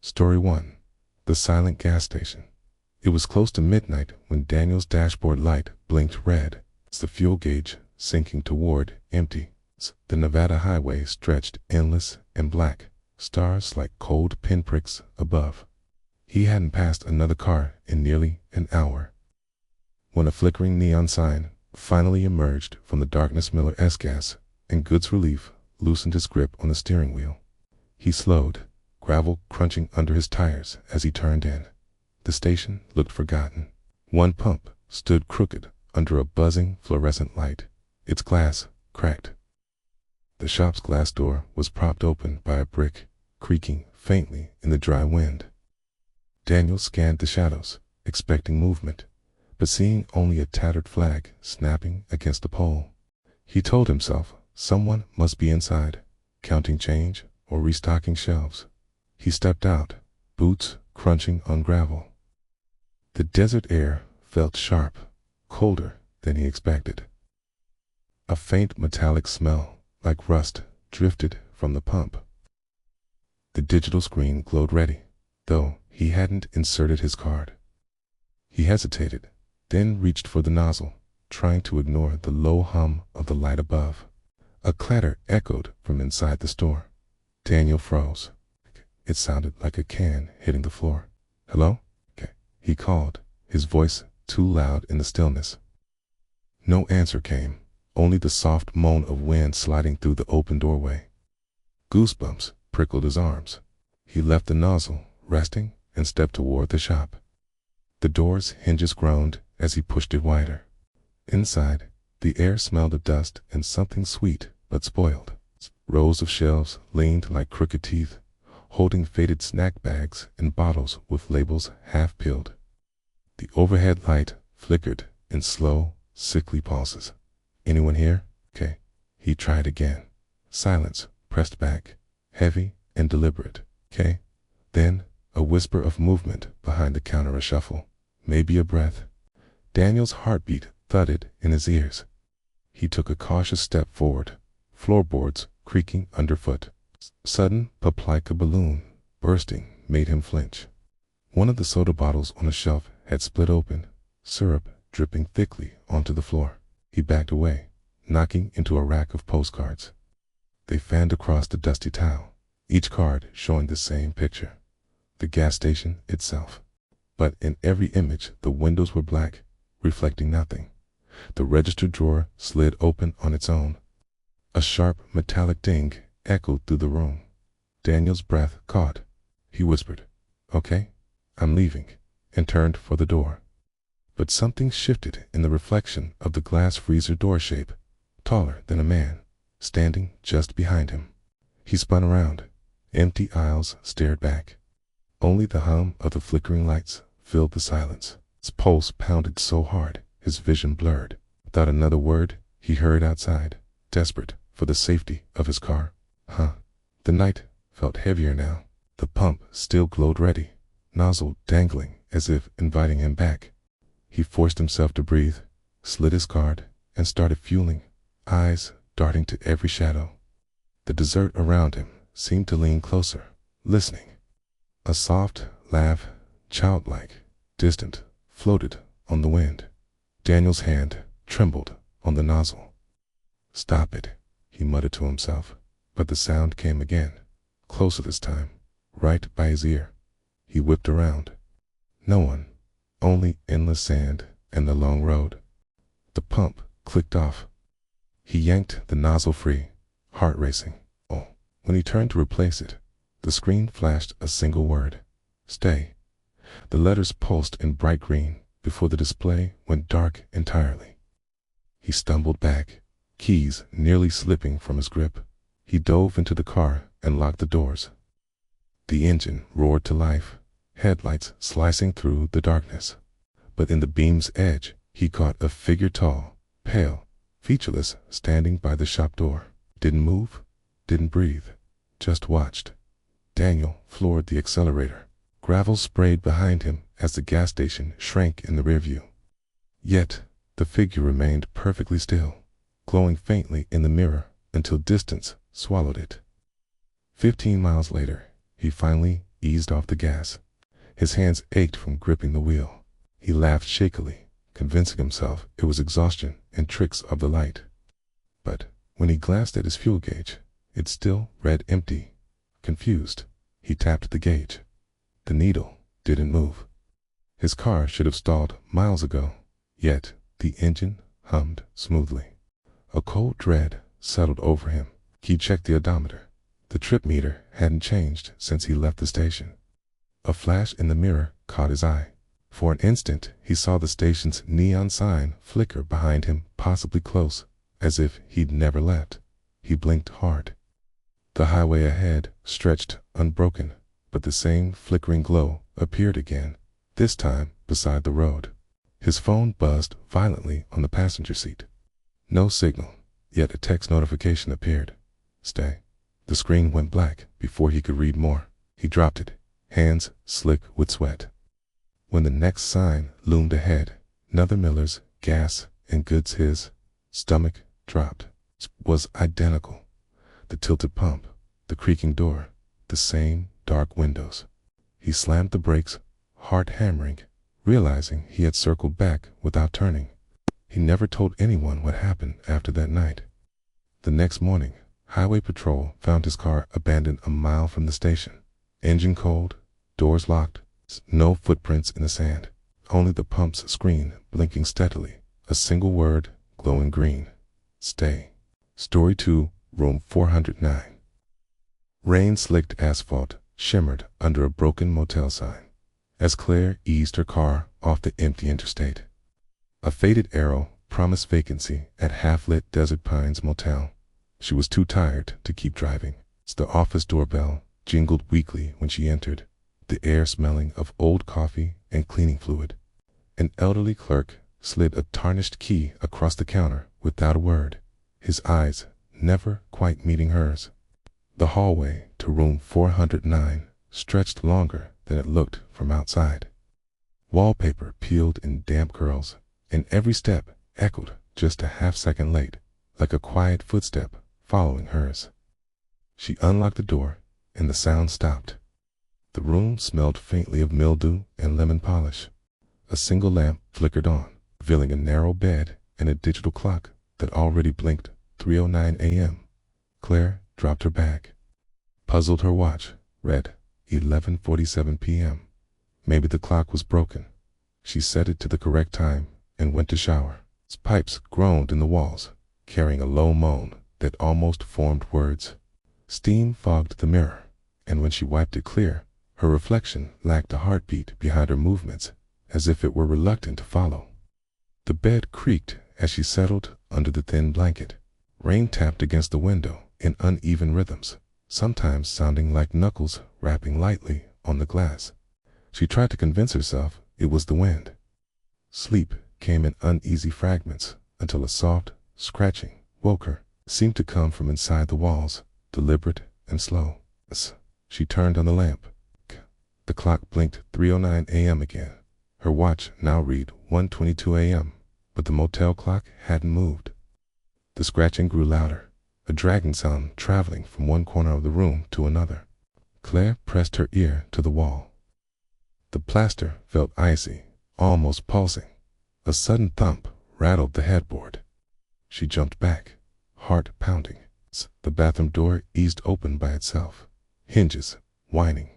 Story 1. The Silent Gas Station. It was close to midnight when Daniel's dashboard light blinked red as the fuel gauge sinking toward empty. The Nevada highway stretched endless and black, stars like cold pinpricks above. He hadn't passed another car in nearly an hour when a flickering neon sign finally emerged from the darkness. Miller S-Gas, in Good's relief, loosened his grip on the steering wheel. He slowed, gravel crunching under his tires as he turned in. The station looked forgotten. One pump stood crooked under a buzzing fluorescent light, its glass cracked. The shop's glass door was propped open by a brick, creaking faintly in the dry wind. Daniel scanned the shadows, expecting movement, but seeing only a tattered flag snapping against the pole. He told himself someone must be inside, counting change or restocking shelves. He stepped out, boots crunching on gravel. The desert air felt sharp, colder than he expected. A faint metallic smell, like rust, drifted from the pump. The digital screen glowed ready, though he hadn't inserted his card. He hesitated, then reached for the nozzle, trying to ignore the low hum of the light above. A clatter echoed from inside the store. Daniel froze. It sounded like a can hitting the floor. "Hello?" he called, his voice too loud in the stillness. No answer came, only the soft moan of wind sliding through the open doorway. Goosebumps prickled his arms. He left the nozzle resting and stepped toward the shop. The door's hinges groaned as he pushed it wider. Inside, the air smelled of dust and something sweet but spoiled. Rows of shelves leaned like crooked teeth, holding faded snack bags and bottles with labels half peeled. The overhead light flickered in slow, sickly pulses. "Anyone here?" He tried again. Silence pressed back, heavy and deliberate. Then a whisper of movement behind the counter, a shuffle, maybe a breath. Daniel's heartbeat thudded in his ears. He took a cautious step forward, floorboards creaking underfoot. Sudden pop like a balloon bursting made him flinch. One of the soda bottles on a shelf had split open, syrup dripping thickly onto the floor. He backed away, knocking into a rack of postcards. They fanned across the dusty tile, each card showing the same picture, the gas station itself. But in every image the windows were black, reflecting nothing. The register drawer slid open on its own. A sharp metallic ding echoed through the room. Daniel's breath caught. He whispered, "Okay, I'm leaving," and turned for the door. But something shifted in the reflection of the glass freezer door shape, taller than a man, standing just behind him. He spun around. Empty aisles stared back. Only the hum of the flickering lights filled the silence. His pulse pounded so hard, his vision blurred. Without another word, he hurried outside, desperate for the safety of his car. The night felt heavier now. The pump still glowed ready, nozzle dangling as if inviting him back. He forced himself to breathe, slid his card, and started fueling, eyes darting to every shadow. The desert around him seemed to lean closer, listening. A soft laugh, childlike, distant, floated on the wind. Daniel's hand trembled on the nozzle. "Stop it," he muttered to himself, but the sound came again, closer this time, right by his ear. He whipped around. No one, only endless sand and the long road. The pump clicked off. He yanked the nozzle free, heart racing. When he turned to replace it, the screen flashed a single word: "Stay." The letters pulsed in bright green before the display went dark entirely. He stumbled back, keys nearly slipping from his grip. He dove into the car and locked the doors. The engine roared to life, headlights slicing through the darkness. But in the beam's edge, he caught a figure, tall, pale, featureless, standing by the shop door. Didn't move, didn't breathe, just watched. Daniel floored the accelerator. Gravel sprayed behind him as the gas station shrank in the rearview. Yet the figure remained perfectly still, glowing faintly in the mirror until distance swallowed it. 15 miles later, he finally eased off the gas. His hands ached from gripping the wheel. He laughed shakily, convincing himself it was exhaustion and tricks of the light. But when he glanced at his fuel gauge, it still read empty. Confused, he tapped the gauge. The needle didn't move. His car should have stalled miles ago, yet the engine hummed smoothly. A cold dread settled over him. He checked the odometer. The trip meter hadn't changed since he left the station. A flash in the mirror caught his eye. For an instant, he saw the station's neon sign flicker behind him, possibly close, as if he'd never left. He blinked hard. The highway ahead stretched unbroken, but the same flickering glow appeared again, this time beside the road. His phone buzzed violently on the passenger seat. No signal, yet a text notification appeared. Stay. The screen went black before he could read more. He dropped it, hands slick with sweat. When the next sign loomed ahead, another Miller's gas and goods, his stomach dropped. It was identical. The tilted pump, the creaking door, the same dark windows. He slammed the brakes, heart hammering, realizing he had circled back without turning. He never told anyone what happened after that night. The next morning, Highway Patrol found his car abandoned a mile from the station. Engine cold, doors locked, no footprints in the sand, only the pump's screen blinking steadily, a single word glowing green. Stay. Story 2, Room 409. Rain-slicked asphalt shimmered under a broken motel sign as Claire eased her car off the empty interstate. A faded arrow promised vacancy at half-lit Desert Pines Motel. She was too tired to keep driving. The office doorbell jingled weakly when she entered, the air smelling of old coffee and cleaning fluid. An elderly clerk slid a tarnished key across the counter without a word, his eyes never quite meeting hers. The hallway to room 409 stretched longer than it looked from outside. Wallpaper peeled in damp curls, and every step echoed just a half-second late, like a quiet footstep following hers. She unlocked the door, and the sound stopped. The room smelled faintly of mildew and lemon polish. A single lamp flickered on, revealing a narrow bed and a digital clock that already blinked 3:09 a.m. Claire dropped her bag. Puzzled her watch, read 11:47 p.m. Maybe the clock was broken. She set it to the correct time and went to shower. Pipes groaned in the walls, carrying a low moan that almost formed words. Steam fogged the mirror, and when she wiped it clear, her reflection lacked a heartbeat behind her movements, as if it were reluctant to follow. The bed creaked as she settled under the thin blanket. Rain tapped against the window in uneven rhythms, sometimes sounding like knuckles rapping lightly on the glass. She tried to convince herself it was the wind. Sleep came in uneasy fragments until a soft scratching woke her. It seemed to come from inside the walls, deliberate and slow. She turned on the lamp. The clock blinked 3:09 a.m. again. Her watch now read 1:22 a.m., but the motel clock hadn't moved. The scratching grew louder, a dragging sound traveling from one corner of the room to another. Claire pressed her ear to the wall. The plaster felt icy, almost pulsing. A sudden thump rattled the headboard. She jumped back, heart pounding. The bathroom door eased open by itself, hinges whining.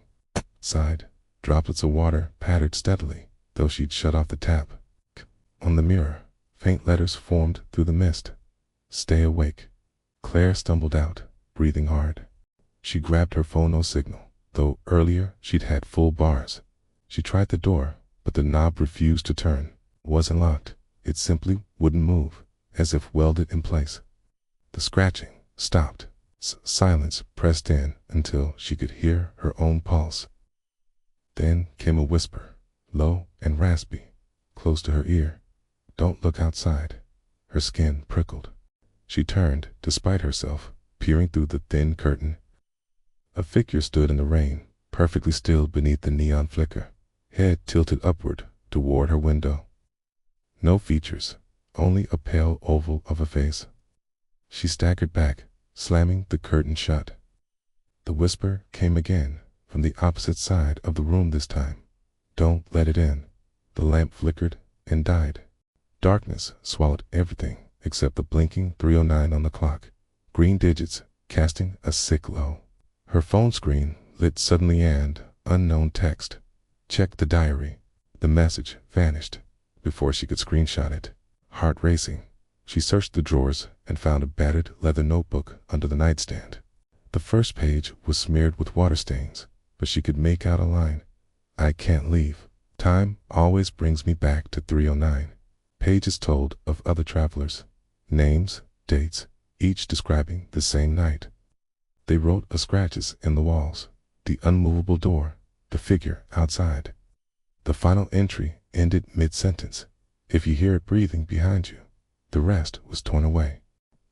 Side, droplets of water pattered steadily, though she'd shut off the tap. On the mirror, faint letters formed through the mist. Stay awake. Claire stumbled out, breathing hard. She grabbed her phone, no signal, though earlier she'd had full bars. She tried the door, but the knob refused to turn. It wasn't locked. It simply wouldn't move, as if welded in place. The scratching stopped. Silence pressed in until she could hear her own pulse. Then came a whisper, low and raspy, close to her ear. Don't look outside. Her skin prickled. She turned, despite herself, peering through the thin curtain. A figure stood in the rain, perfectly still beneath the neon flicker, head tilted upward toward her window. No features, only a pale oval of a face. She staggered back, slamming the curtain shut. The whisper came again, from the opposite side of the room this time. Don't let it in. The lamp flickered and died. Darkness swallowed everything except the blinking 3:09 on the clock. Green digits casting a sick glow. Her phone screen lit suddenly and unknown text. Check the diary. The message vanished before she could screenshot it. Heart racing, she searched the drawers and found a battered leather notebook under the nightstand. The first page was smeared with water stains, but she could make out a line. I can't leave. Time always brings me back to 3:09. Pages told of other travelers. Names, dates, each describing the same night. They wrote of scratches in the walls, the unmovable door, the figure outside. The final entry ended mid-sentence. If you hear it breathing behind you. The rest was torn away.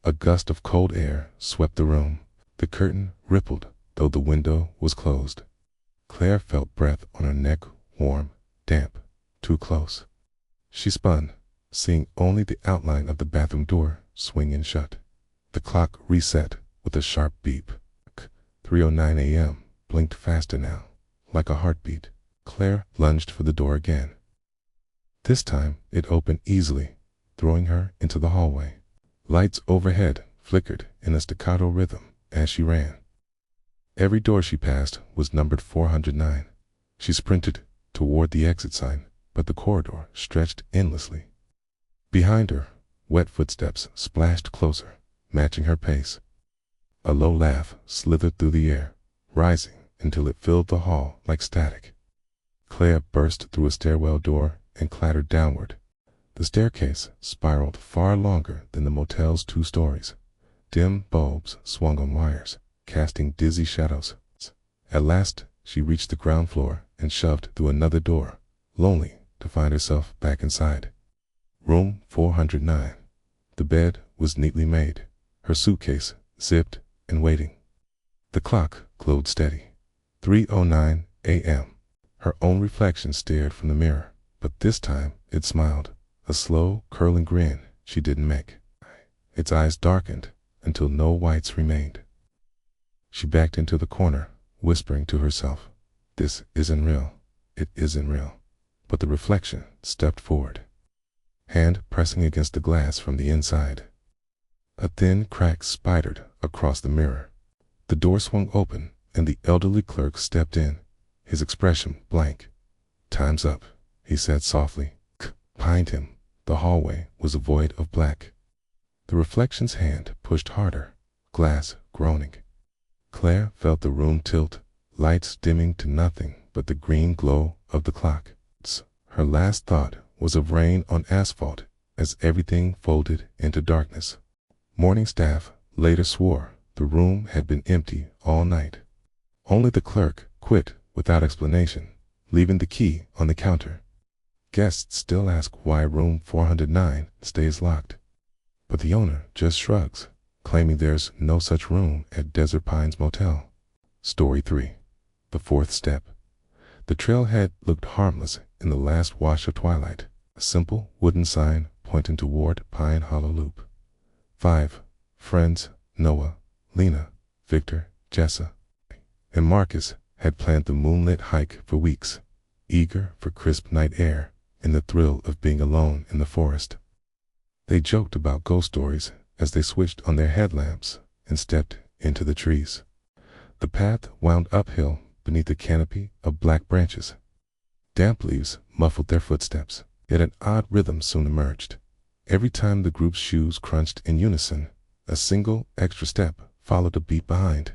A gust of cold air swept the room. The curtain rippled, though the window was closed. Claire felt breath on her neck, warm, damp, too close. She spun, seeing only the outline of the bathroom door swing in shut. The clock reset with a sharp beep. 3:09 a.m. blinked faster now, like a heartbeat. Claire lunged for the door again. This time it opened easily, throwing her into the hallway. Lights overhead flickered in a staccato rhythm as she ran. Every door she passed was numbered 409. She sprinted toward the exit sign, but the corridor stretched endlessly. Behind her, wet footsteps splashed closer, matching her pace. A low laugh slithered through the air, rising until it filled the hall like static. Claire burst through a stairwell door and clattered downward. The staircase spiraled far longer than the motel's 2 stories. Dim bulbs swung on wires, casting dizzy shadows. At last, she reached the ground floor and shoved through another door, lonely to find herself back inside. Room 409. The bed was neatly made, her suitcase zipped and waiting. The clock glowed steady. 3:09 a.m. Her own reflection stared from the mirror, but this time it smiled, a slow, curling grin she didn't make. Its eyes darkened until no whites remained. She backed into the corner, whispering to herself, "This isn't real. It isn't real." But the reflection stepped forward, hand pressing against the glass from the inside. A thin crack spidered across the mirror. The door swung open, and the elderly clerk stepped in, his expression blank. "Time's up," he said softly. Behind him, the hallway was a void of black. The reflection's hand pushed harder, glass groaning. Claire felt the room tilt, lights dimming to nothing but the green glow of the clock. Her last thought was of rain on asphalt as everything folded into darkness. Morning staff later swore the room had been empty all night. Only the clerk quit without explanation, leaving the key on the counter. Guests still ask why room 409 stays locked, but the owner just shrugs, claiming there's no such room at Desert Pines Motel. Story 3. The Fourth Step. The trailhead looked harmless in the last wash of twilight, a simple wooden sign pointing toward Pine Hollow Loop. 5 friends, Noah, Lena, Victor, Jessa, and Marcus had planned the moonlit hike for weeks, eager for crisp night air and the thrill of being alone in the forest. They joked about ghost stories as they switched on their headlamps and stepped into the trees. The path wound uphill beneath a canopy of black branches. Damp leaves muffled their footsteps, yet an odd rhythm soon emerged. Every time the group's shoes crunched in unison, a single extra step followed a beat behind.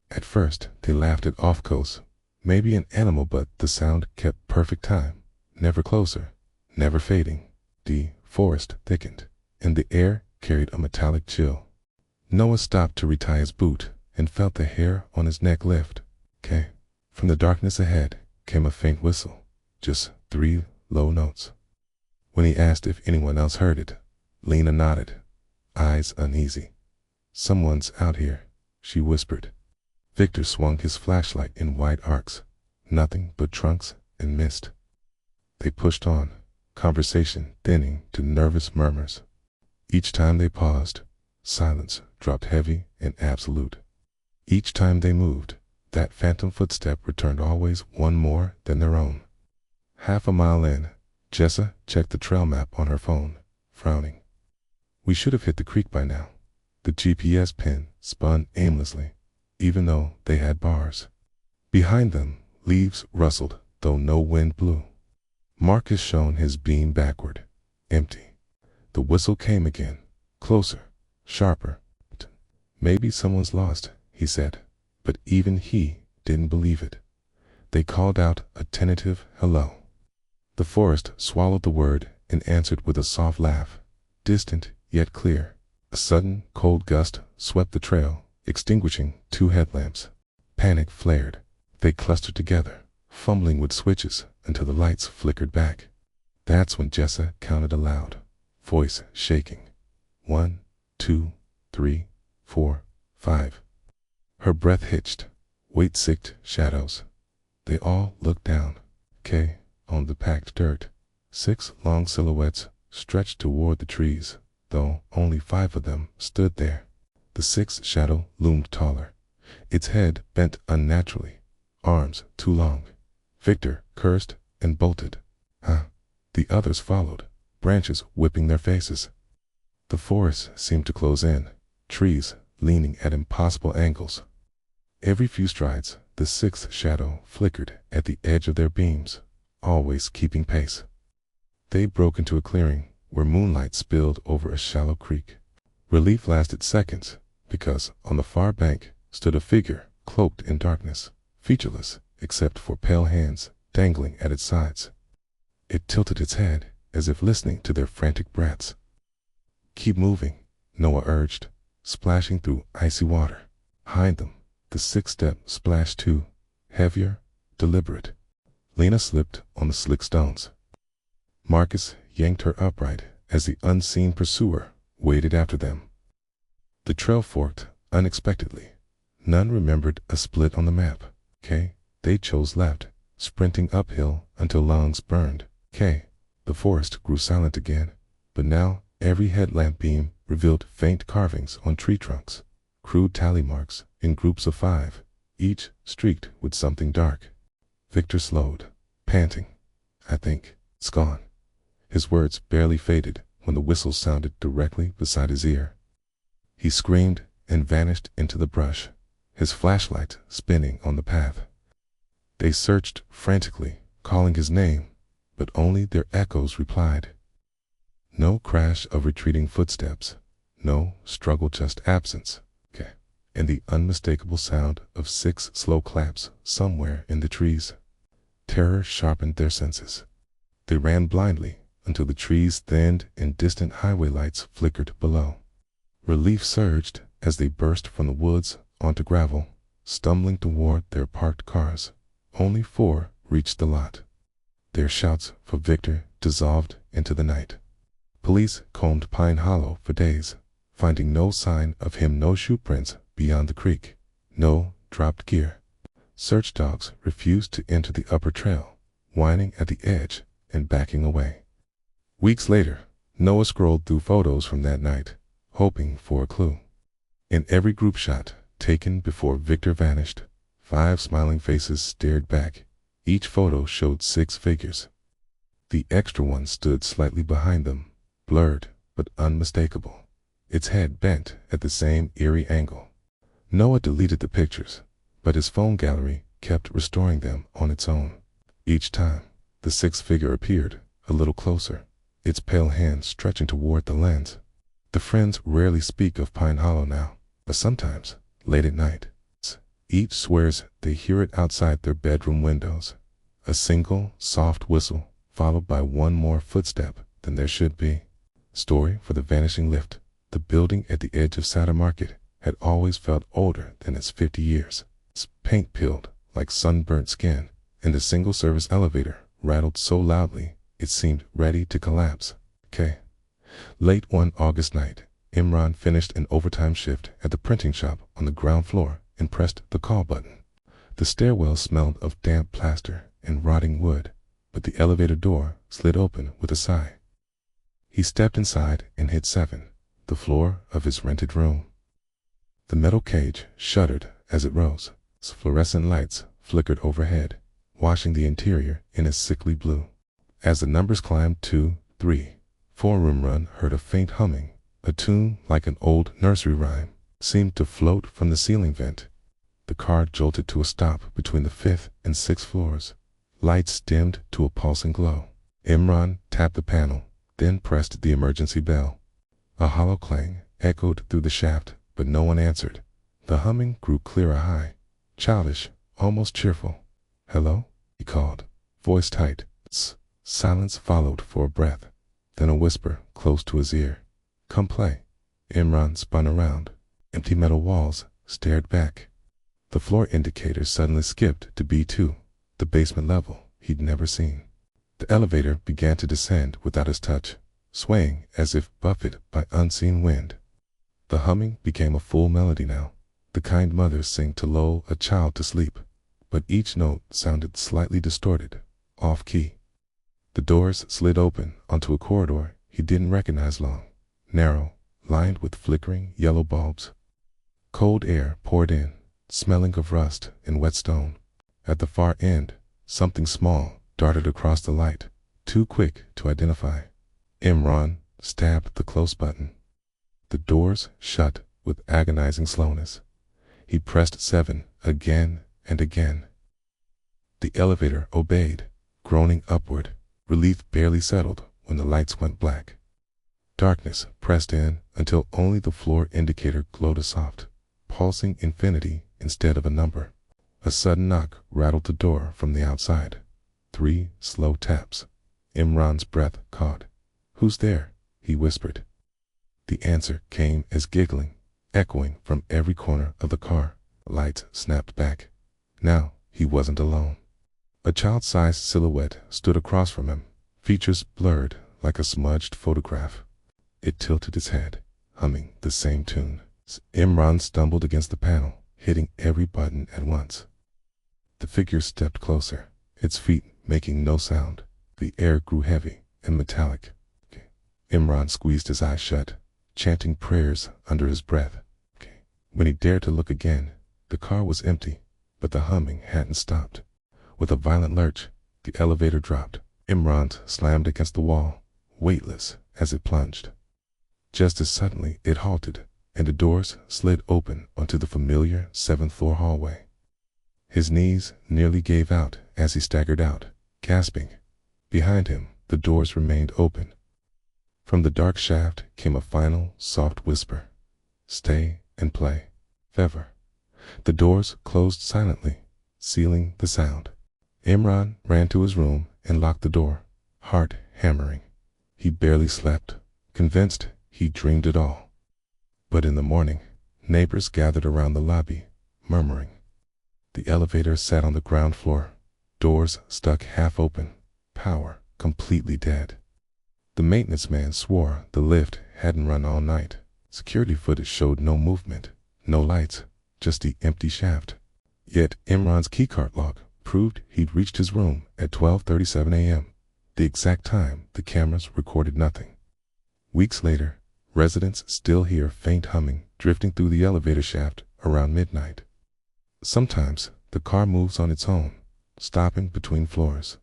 At first, they laughed at off-coast, maybe an animal, but the sound kept perfect time, never closer, never fading. The forest thickened, and the air carried a metallic chill. Noah stopped to retie his boot and felt the hair on his neck lift. "Okay." From the darkness ahead came a faint whistle, just 3 low notes. When he asked if anyone else heard it, Lena nodded, eyes uneasy. "Someone's out here," she whispered. Victor swung his flashlight in wide arcs, nothing but trunks and mist. They pushed on, conversation thinning to nervous murmurs. Each time they paused, silence dropped heavy and absolute. Each time they moved, That phantom footstep returned always one more than their own. Half a mile in, Jessa checked the trail map on her phone, frowning. We should have hit the creek by now. The GPS pin spun aimlessly, even though they had bars. Behind them, leaves rustled, though no wind blew. Marcus shone his beam backward, empty. The whistle came again, closer, sharper. Maybe someone's lost, he said, but even he didn't believe it. They called out a tentative hello. The forest swallowed the word and answered with a soft laugh, distant yet clear. A sudden, cold gust swept the trail, extinguishing 2 headlamps. Panic flared. They clustered together, fumbling with switches until the lights flickered back. That's when Jessa counted aloud, voice shaking. 1, 2, 3, 4, 5. Her breath hitched, weight-sicked shadows. They all looked down, on the packed dirt. 6 long silhouettes stretched toward the trees, though only 5 of them stood there. The 6th shadow loomed taller, its head bent unnaturally, arms too long. Victor cursed and bolted. The others followed, branches whipping their faces. The forest seemed to close in, trees leaning at impossible angles. Every few strides, the 6th shadow flickered at the edge of their beams, always keeping pace. They broke into a clearing where moonlight spilled over a shallow creek. Relief lasted seconds, because on the far bank stood a figure cloaked in darkness, featureless except for pale hands dangling at its sides. It tilted its head as if listening to their frantic breaths. "Keep moving," Noah urged, splashing through icy water. Behind them, the 6th step splashed too, heavier, deliberate. Lena slipped on the slick stones. Marcus yanked her upright as the unseen pursuer waded after them. The trail forked unexpectedly. None remembered a split on the map. They chose left, sprinting uphill until lungs burned. The forest grew silent again, but now every headlamp beam revealed faint carvings on tree trunks, crude tally marks in groups of 5, each streaked with something dark. Victor slowed, panting. "I think it's gone." His words barely faded when the whistle sounded directly beside his ear. He screamed and vanished into the brush, his flashlight spinning on the path. They searched frantically, calling his name, but only their echoes replied. No crash of retreating footsteps, no struggle, just absence, and the unmistakable sound of 6 slow claps somewhere in the trees. Terror sharpened their senses. They ran blindly until the trees thinned and distant highway lights flickered below. Relief surged as they burst from the woods onto gravel, stumbling toward their parked cars. Only 4 reached the lot. Their shouts for Victor dissolved into the night. Police combed Pine Hollow for days, finding no sign of him, no shoe prints beyond the creek, no dropped gear. Search dogs refused to enter the upper trail, whining at the edge and backing away. Weeks later, Noah scrolled through photos from that night, hoping for a clue. In every group shot taken before Victor vanished, 5 smiling faces stared back. Each photo showed 6 figures. The extra one stood slightly behind them, blurred but unmistakable, its head bent at the same eerie angle. Noah deleted the pictures, but his phone gallery kept restoring them on its own. Each time, the 6th figure appeared a little closer, its pale hand stretching toward the lens. The friends rarely speak of Pine Hollow now, but sometimes, late at night, each swears they hear it outside their bedroom windows. A single, soft whistle, followed by one more footstep than there should be. Story for the vanishing lift. The building at the edge of Saturn Market had always felt older than its 50 years. Its paint peeled like sunburnt skin, and the single-service elevator rattled so loudly it seemed ready to collapse. Late one August night, Imran finished an overtime shift at the printing shop on the ground floor and pressed the call button. The stairwell smelled of damp plaster and rotting wood, but the elevator door slid open with a sigh. He stepped inside and hit 7, the floor of his rented room. The metal cage shuddered as it rose, Fluorescent lights flickered overhead, washing the interior in a sickly blue. As the numbers climbed 2, 3, 4, Imran heard a faint humming. A tune like an old nursery rhyme seemed to float from the ceiling vent. The car jolted to a stop between the 5th and 6th floors. Lights dimmed to a pulsing glow. Imran tapped the panel, then pressed the emergency bell. A hollow clang echoed through the shaft, but no one answered. The humming grew clearer high, childish, almost cheerful. "Hello?" he called, voice tight. Silence followed for a breath, then a whisper close to his ear. "Come play." Imran spun around. Empty metal walls stared back. The floor indicator suddenly skipped to B2, the basement level he'd never seen. The elevator began to descend without his touch, swaying as if buffeted by unseen wind. The humming became a full melody now, the kind mothers sing to lull a child to sleep, but each note sounded slightly distorted, off-key. The doors slid open onto a corridor he didn't recognize long, narrow, lined with flickering yellow bulbs. Cold air poured in, smelling of rust and wet stone. At the far end, something small darted across the light, too quick to identify. Imran stabbed the close button. The doors shut with agonizing slowness. He pressed 7 again and again. The elevator obeyed, groaning upward. Relief barely settled when the lights went black. Darkness pressed in until only the floor indicator glowed a soft, pulsing infinity instead of a number. A sudden knock rattled the door from the outside. 3 slow taps. Imran's breath caught. "Who's there?" he whispered. The answer came as giggling, echoing from every corner of the car. Lights snapped back. Now he wasn't alone. A child-sized silhouette stood across from him, features blurred like a smudged photograph. It tilted its head, humming the same tune. Imran stumbled against the panel, hitting every button at once. The figure stepped closer, its feet making no sound. The air grew heavy and metallic. Imran squeezed his eyes shut, chanting prayers under his breath. When he dared to look again, the car was empty, but the humming hadn't stopped. With a violent lurch, the elevator dropped. Imran slammed against the wall, weightless as it plunged. Just as suddenly it halted, and the doors slid open onto the familiar 7th-floor hallway. His knees nearly gave out as he staggered out, gasping. Behind him, the doors remained open. From the dark shaft came a final, soft whisper. "Stay and play. Fever." The doors closed silently, sealing the sound. Imran ran to his room and locked the door, heart hammering. He barely slept, convinced he dreamed it all. But in the morning, neighbors gathered around the lobby, murmuring. The elevator sat on the ground floor, doors stuck half open, power completely dead. The maintenance man swore the lift hadn't run all night. Security footage showed no movement, no lights, just the empty shaft. Yet Imran's keycard log proved he'd reached his room at 12:37 a.m., the exact time the cameras recorded nothing. Weeks later, residents still hear faint humming drifting through the elevator shaft around midnight. Sometimes the car moves on its own, stopping between floors.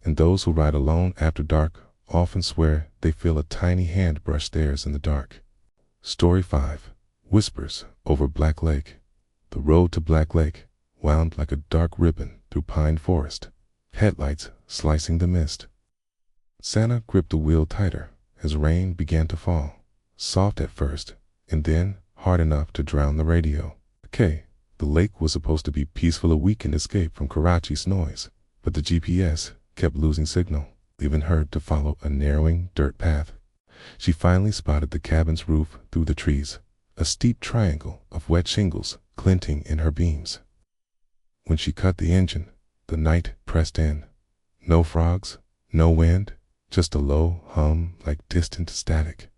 And those who ride alone after dark often swear they feel a tiny hand brush theirs in the dark. Story 5. Whispers over Black Lake. The road to Black Lake wound like a dark ribbon through pine forest, headlights slicing the mist. Santa gripped the wheel tighter as rain began to fall, soft at first, and then hard enough to drown the radio. The lake was supposed to be peaceful, a weekend escape from Karachi's noise, but the GPS kept losing signal, leaving her to follow a narrowing dirt path. She finally spotted the cabin's roof through the trees, a steep triangle of wet shingles glinting in her beams. When she cut the engine, the night pressed in. No frogs, no wind, just a low hum like distant static.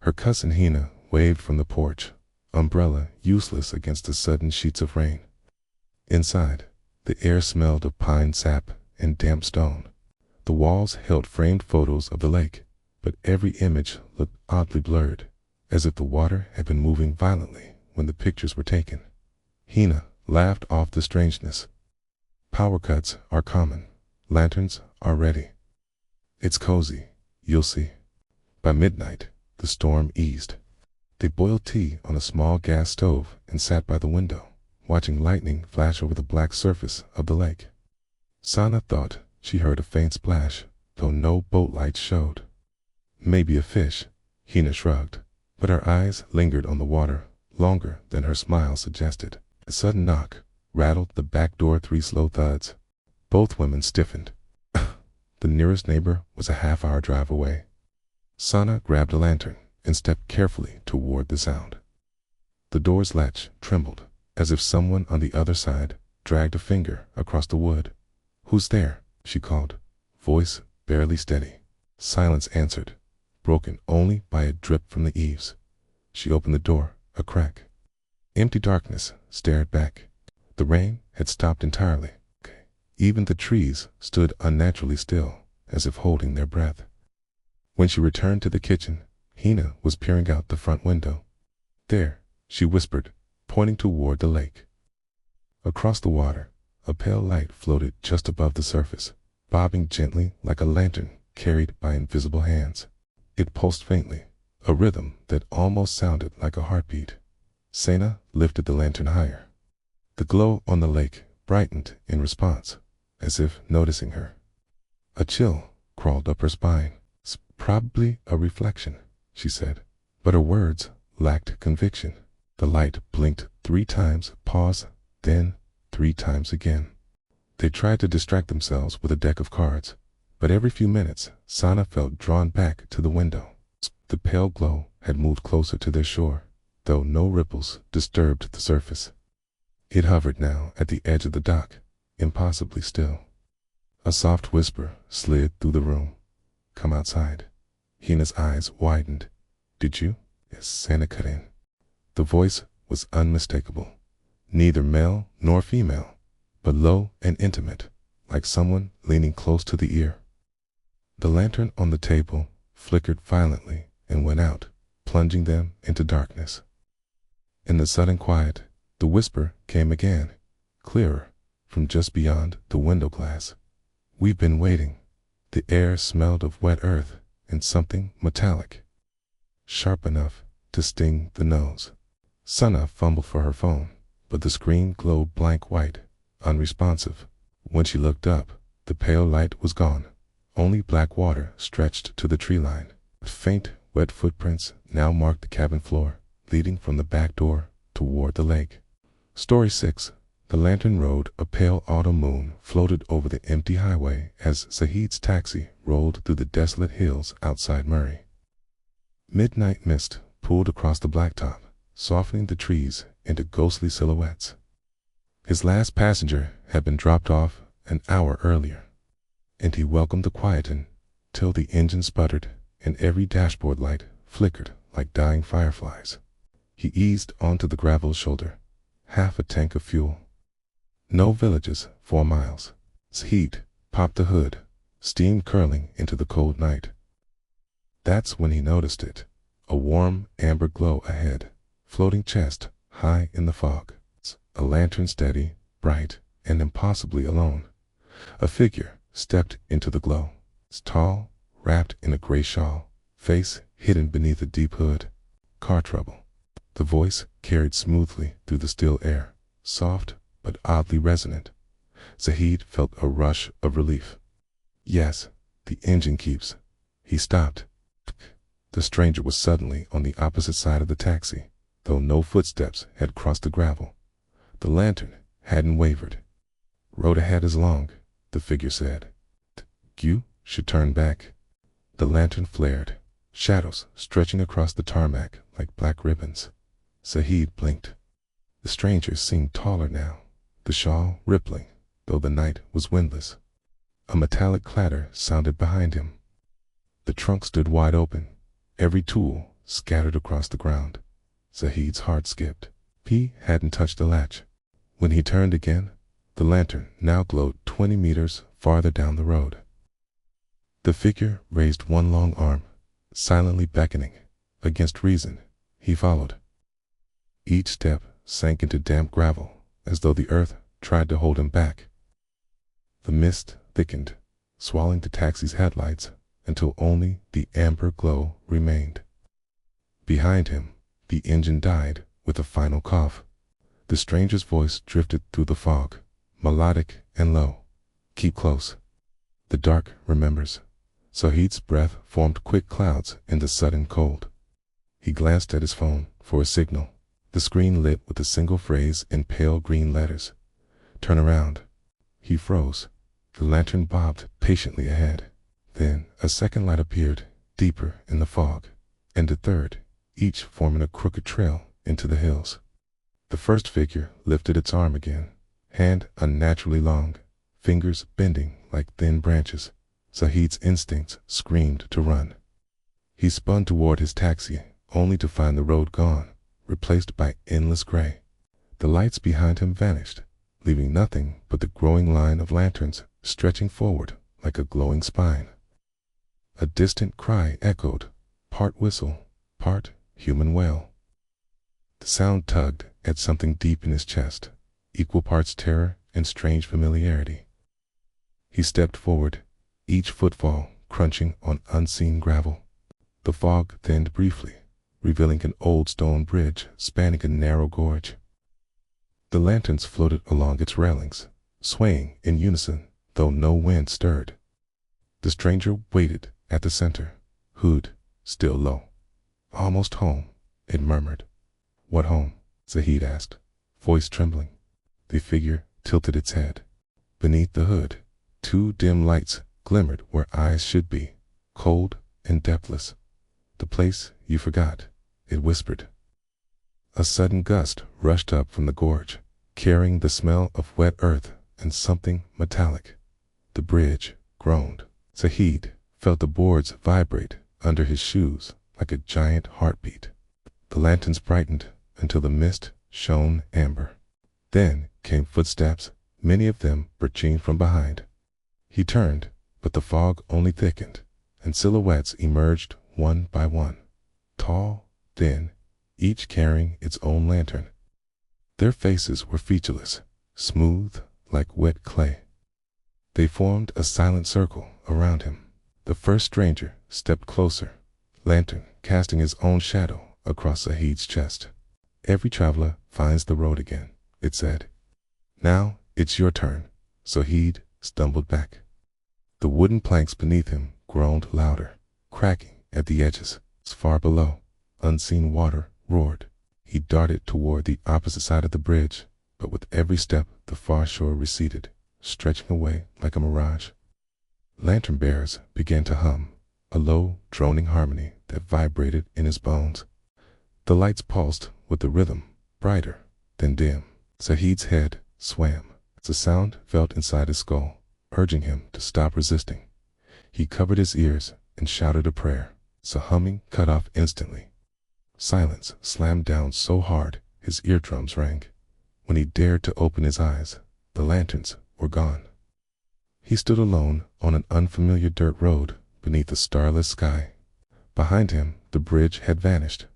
Her cousin Hina waved from the porch, umbrella useless against the sudden sheets of rain. Inside, the air smelled of pine sap and damp stone. The walls held framed photos of the lake, but every image looked oddly blurred, as if the water had been moving violently when the pictures were taken. Hina laughed off the strangeness. Power cuts are common. Lanterns are ready. It's cozy, you'll see. By midnight, the storm eased. They boiled tea on a small gas stove and sat by the window, watching lightning flash over the black surface of the lake. Sana thought she heard a faint splash, though no boat lights showed. Maybe a fish, Hina shrugged, but her eyes lingered on the water longer than her smile suggested. A sudden knock rattled the back door 3 slow thuds. Both women stiffened. The nearest neighbor was a half-hour drive away. Sana grabbed a lantern and stepped carefully toward the sound. The door's latch trembled, as if someone on the other side dragged a finger across the wood. "Who's there?" she called, voice barely steady. Silence answered, broken only by a drip from the eaves. She opened the door a crack. Empty darkness stared back. The rain had stopped entirely. Even the trees stood unnaturally still, as if holding their breath. When she returned to the kitchen, Hina was peering out the front window. "There," she whispered, pointing toward the lake. Across the water, a pale light floated just above the surface, bobbing gently like a lantern carried by invisible hands. It pulsed faintly, a rhythm that almost sounded like a heartbeat. Sana lifted the lantern higher. The glow on the lake brightened in response, as if noticing her. A chill crawled up her spine. "It's probably a reflection," she said, but her words lacked conviction. The light blinked 3 times, paused, then 3 times again. They tried to distract themselves with a deck of cards, but every few minutes Sana felt drawn back to the window. The pale glow had moved closer to their shore, though no ripples disturbed the surface. It hovered now at the edge of the dock, impossibly still. A soft whisper slid through the room. "Come outside." Hina's eyes widened. "Did you?" Yes, Sana cut in. The voice was unmistakable, neither male nor female, but low and intimate, like someone leaning close to the ear. The lantern on the table flickered violently and went out, plunging them into darkness. In the sudden quiet, the whisper came again, clearer, from just beyond the window glass. "We've been waiting." The air smelled of wet earth and something metallic, sharp enough to sting the nose. Sana fumbled for her phone, but the screen glowed blank white, unresponsive. When she looked up, the pale light was gone. Only black water stretched to the tree line. Faint, wet footprints now marked the cabin floor, leading from the back door toward the lake. Story 6. The lantern road. A pale autumn moon floated over the empty highway as Zahid's taxi rolled through the desolate hills outside Murray. Midnight mist pooled across the blacktop, softening the trees into ghostly silhouettes. His last passenger had been dropped off an hour earlier, and he welcomed the quieting till the engine sputtered and every dashboard light flickered like dying fireflies. He eased onto the gravel shoulder, half a tank of fuel. No villages 4 miles. Zahid popped the hood, steam curling into the cold night. That's when he noticed it, a warm amber glow ahead, floating chest high in the fog. A lantern steady, bright, and impossibly alone. A figure stepped into the glow. It's tall, wrapped in a gray shawl, face hidden beneath a deep hood. "Car trouble." The voice carried smoothly through the still air, soft but oddly resonant. Zahid felt a rush of relief. "Yes, the engine keeps." He stopped. The stranger was suddenly on the opposite side of the taxi, though no footsteps had crossed the gravel. The lantern hadn't wavered. "Road ahead is long," the figure said. "You should turn back." The lantern flared, shadows stretching across the tarmac like black ribbons. Zahid blinked. The stranger seemed taller now, the shawl rippling, though the night was windless. A metallic clatter sounded behind him. The trunk stood wide open, every tool scattered across the ground. Zahid's heart skipped. He hadn't touched the latch. When he turned again, the lantern now glowed 20 meters farther down the road. The figure raised one long arm, silently beckoning. Against reason, he followed. Each step sank into damp gravel as though the earth tried to hold him back. The mist thickened, swallowing the taxi's headlights until only the amber glow remained. Behind him, the engine died with a final cough. The stranger's voice drifted through the fog, melodic and low. "Keep close." The dark remembers. Sahid's breath formed quick clouds in the sudden cold. He glanced at his phone for a signal. The screen lit with a single phrase in pale green letters. "Turn around." He froze. The lantern bobbed patiently ahead. Then a second light appeared, deeper in the fog, and a third, each forming a crooked trail into the hills. The first figure lifted its arm again, hand unnaturally long, fingers bending like thin branches. Sahid's instincts screamed to run. He spun toward his taxi, only to find the road gone, replaced by endless gray. The lights behind him vanished, leaving nothing but the growing line of lanterns stretching forward like a glowing spine. A distant cry echoed, part whistle, part human wail. The sound tugged at something deep in his chest, equal parts terror and strange familiarity. He stepped forward, each footfall crunching on unseen gravel. The fog thinned briefly, revealing an old stone bridge spanning a narrow gorge. The lanterns floated along its railings, swaying in unison, though no wind stirred. The stranger waited at the center, hood still low. "Almost home," it murmured. "What home?" Zahid asked, voice trembling. The figure tilted its head. Beneath the hood, two dim lights glimmered where eyes should be, cold and depthless. "The place you forgot," it whispered. A sudden gust rushed up from the gorge, carrying the smell of wet earth and something metallic. The bridge groaned. Zahid felt the boards vibrate under his shoes like a giant heartbeat. The lanterns brightened until the mist shone amber. Then came footsteps, many of them birching from behind. He turned, but the fog only thickened, and silhouettes emerged one by one, tall, thin, each carrying its own lantern. Their faces were featureless, smooth like wet clay. They formed a silent circle around him. The first stranger stepped closer, lantern casting his own shadow across Zahid's chest. "Every traveler finds the road again," it said. "Now it's your turn." Zahid stumbled back. The wooden planks beneath him groaned louder, cracking at the edges. Far below, unseen water roared. He darted toward the opposite side of the bridge, but with every step the far shore receded, stretching away like a mirage. Lantern bearers began to hum, a low, droning harmony that vibrated in his bones. The lights pulsed with the rhythm, brighter, then dim. Zahid's head swam. The sound felt inside his skull, urging him to stop resisting. He covered his ears and shouted a prayer. The humming cut off instantly. Silence slammed down so hard his eardrums rang. When he dared to open his eyes, the lanterns were gone. He stood alone on an unfamiliar dirt road beneath a starless sky. Behind him, the bridge had vanished.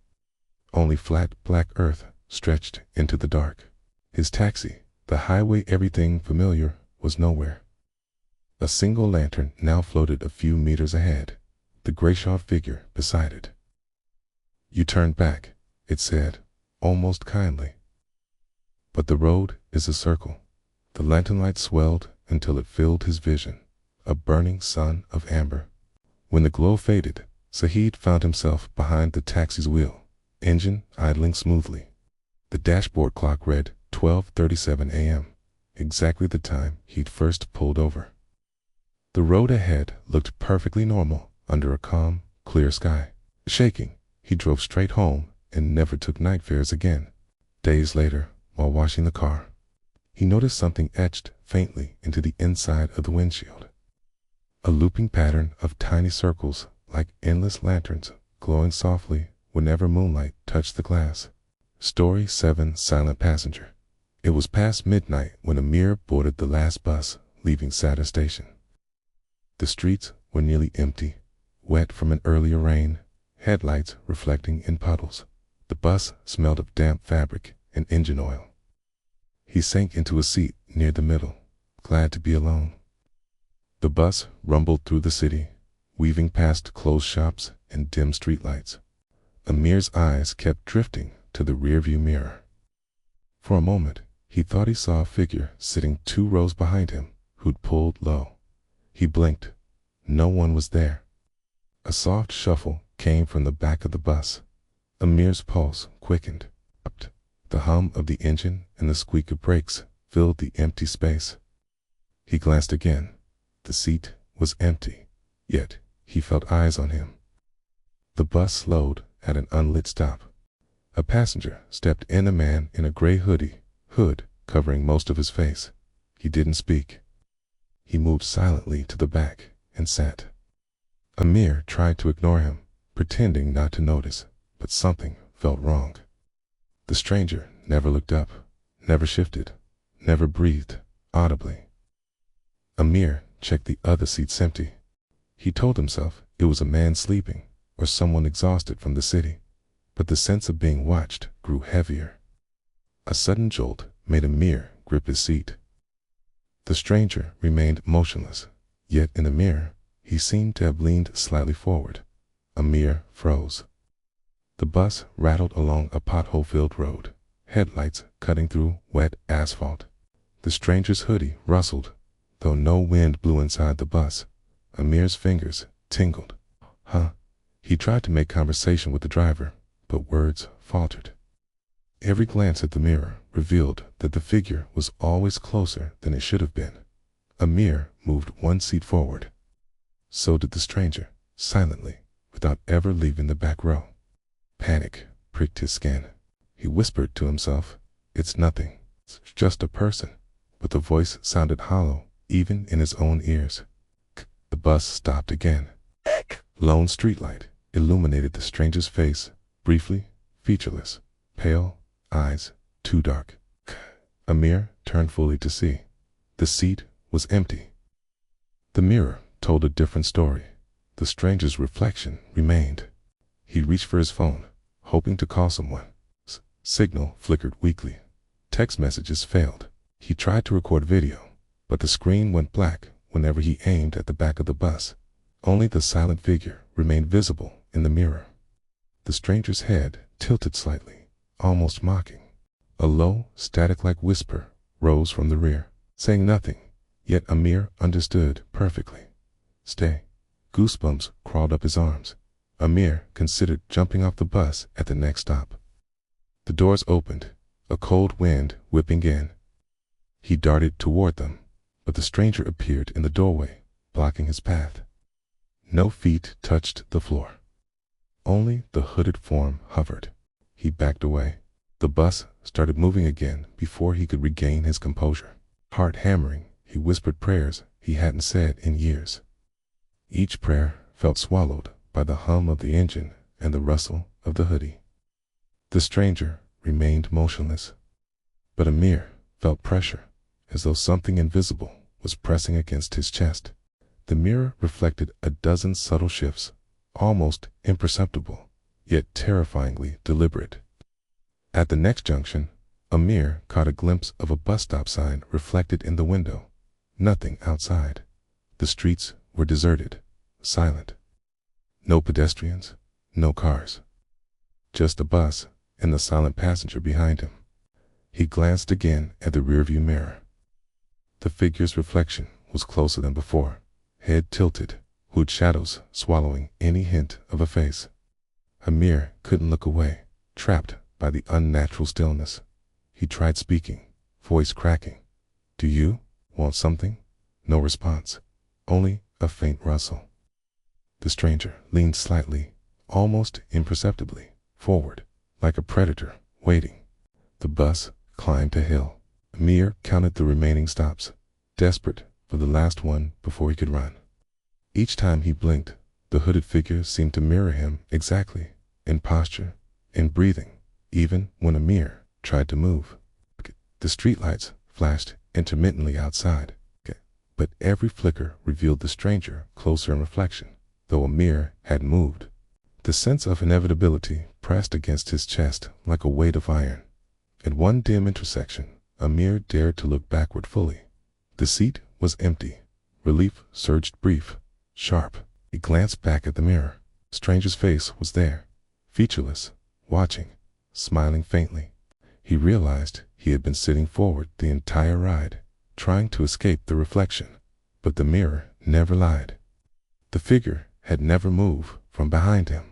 Only flat black earth stretched into the dark. His taxi, the highway everything familiar, was nowhere. A single lantern now floated a few meters ahead, the gray-shawled figure beside it. "You turned back," it said, almost kindly. "But the road is a circle." The lantern light swelled until it filled his vision, a burning sun of amber. When the glow faded, Zahid found himself behind the taxi's wheel, engine idling smoothly. The dashboard clock read 12:37 a.m., exactly the time he'd first pulled over. The road ahead looked perfectly normal under a calm, clear sky. Shaking, he drove straight home and never took night fares again. Days later, while washing the car, he noticed something etched faintly into the inside of the windshield. A looping pattern of tiny circles like endless lanterns glowing softly whenever moonlight touched the glass. Story 7, Silent Passenger. It was past midnight when Amir boarded the last bus leaving Sada Station. The streets were nearly empty, wet from an earlier rain, headlights reflecting in puddles. The bus smelled of damp fabric and engine oil. He sank into a seat near the middle, glad to be alone. The bus rumbled through the city, weaving past closed shops and dim streetlights. Amir's eyes kept drifting to the rearview mirror. For a moment, he thought he saw a figure sitting 2 rows behind him who'd pulled low. He blinked. No one was there. A soft shuffle came from the back of the bus. Amir's pulse quickened. The hum of the engine and the squeak of brakes filled the empty space. He glanced again. The seat was empty, yet he felt eyes on him. The bus slowed at an unlit stop. A passenger stepped in, a man in a gray hood covering most of his face. He didn't speak. He moved silently to the back and sat. Amir tried to ignore him, pretending not to notice, but something felt wrong. The stranger never looked up, never shifted, never breathed audibly. Amir checked the other seats empty. He told himself it was a man sleeping or someone exhausted from the city, but the sense of being watched grew heavier. A sudden jolt made Amir grip his seat. The stranger remained motionless, yet in the mirror he seemed to have leaned slightly forward. Amir froze. The bus rattled along a pothole-filled road, headlights cutting through wet asphalt. The stranger's hoodie rustled, though no wind blew inside the bus. Amir's fingers tingled. He tried to make conversation with the driver, but words faltered. Every glance at the mirror revealed that the figure was always closer than it should have been. Amir moved 1 seat forward. So did the stranger, silently, without ever leaving the back row. Panic pricked his skin. He whispered to himself, "It's nothing. It's just a person." But the voice sounded hollow, even in his own ears. The bus stopped again. Lone streetlight illuminated the stranger's face, briefly, featureless, pale, eyes too dark. Amir turned fully to see. The seat was empty. The mirror told a different story. The stranger's reflection remained. He reached for his phone, hoping to call someone. Signal flickered weakly. Text messages failed. He tried to record video, but the screen went black whenever he aimed at the back of the bus. Only the silent figure remained visible in the mirror. The stranger's head tilted slightly, almost mocking. A low, static-like whisper rose from the rear, saying nothing, yet Amir understood perfectly. "Stay." Goosebumps crawled up his arms. Amir considered jumping off the bus at the next stop. The doors opened, a cold wind whipping in. He darted toward them, but the stranger appeared in the doorway, blocking his path. No feet touched the floor. Only the hooded form hovered. He backed away. The bus started moving again before he could regain his composure. Heart hammering, he whispered prayers he hadn't said in years. Each prayer felt swallowed by the hum of the engine and the rustle of the hoodie. The stranger remained motionless, but Amir felt pressure, as though something invisible was pressing against his chest. The mirror reflected a dozen subtle shifts, almost imperceptible, yet terrifyingly deliberate. At the next junction, Amir caught a glimpse of a bus stop sign reflected in the window. Nothing outside. The streets were deserted, silent. No pedestrians, no cars. Just a bus and the silent passenger behind him. He glanced again at the rearview mirror. The figure's reflection was closer than before, head tilted, hood shadows swallowing any hint of a face. Amir couldn't look away, trapped by the unnatural stillness. He tried speaking, voice cracking. "Do you want something?" No response, only a faint rustle. The stranger leaned slightly, almost imperceptibly, forward, like a predator, waiting. The bus climbed a hill. Amir counted the remaining stops, desperate for the last one before he could run. Each time he blinked, the hooded figure seemed to mirror him exactly, in posture, in breathing, even when Amir tried to move. The streetlights flashed intermittently outside, but every flicker revealed the stranger closer in reflection, though Amir hadn't moved. The sense of inevitability pressed against his chest like a weight of iron. At one dim intersection, Amir dared to look backward fully. The seat was empty. Relief surged brief, sharp. He glanced back at the mirror. Stranger's face was there, featureless, watching, smiling faintly. He realized he had been sitting forward the entire ride, trying to escape the reflection. But the mirror never lied. The figure had never moved from behind him.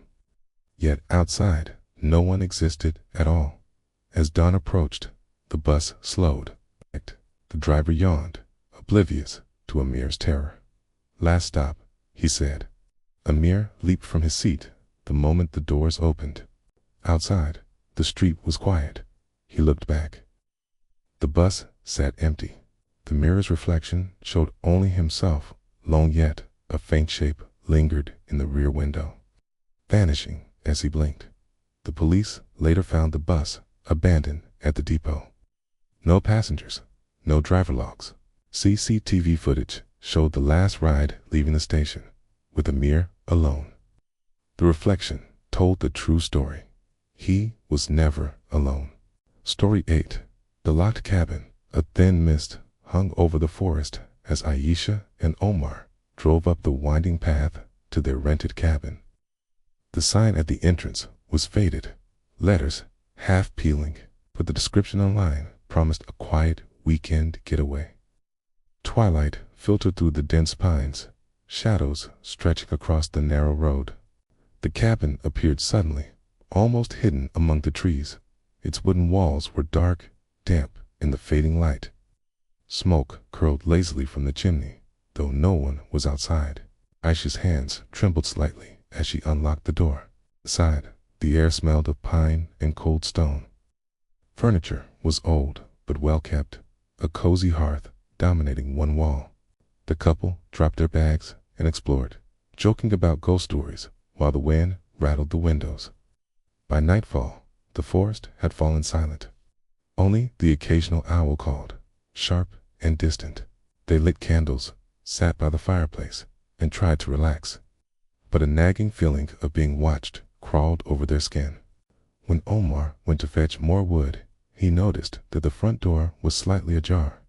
Yet outside, no one existed at all. As dawn approached, the bus slowed. The driver yawned, oblivious to Amir's terror. "Last stop," he said. Amir leaped from his seat the moment the doors opened. Outside, the street was quiet. He looked back. The bus sat empty. The mirror's reflection showed only himself, lone yet a faint shape lingered in the rear window, vanishing as he blinked. The police later found the bus abandoned at the depot. No passengers, no driver logs. CCTV footage showed the last ride leaving the station, with Amir alone. The reflection told the true story. He was never alone. Story 8. The Locked Cabin. A thin mist hung over the forest as Aisha and Omar drove up the winding path to their rented cabin. The sign at the entrance was faded, letters half peeling, but the description online promised a quiet weekend getaway. Twilight filtered through the dense pines, shadows stretching across the narrow road. The cabin appeared suddenly, almost hidden among the trees. Its wooden walls were dark, damp in the fading light. Smoke curled lazily from the chimney, though no one was outside. Aisha's hands trembled slightly as she unlocked the door. Inside, the air smelled of pine and cold stone. Furniture was old but well kept, a cozy hearth dominating one wall. The couple dropped their bags and explored, joking about ghost stories while the wind rattled the windows. By nightfall, the forest had fallen silent. Only the occasional owl called, sharp and distant. They lit candles, sat by the fireplace, and tried to relax. But a nagging feeling of being watched crawled over their skin. When Omar went to fetch more wood, he noticed that the front door was slightly ajar.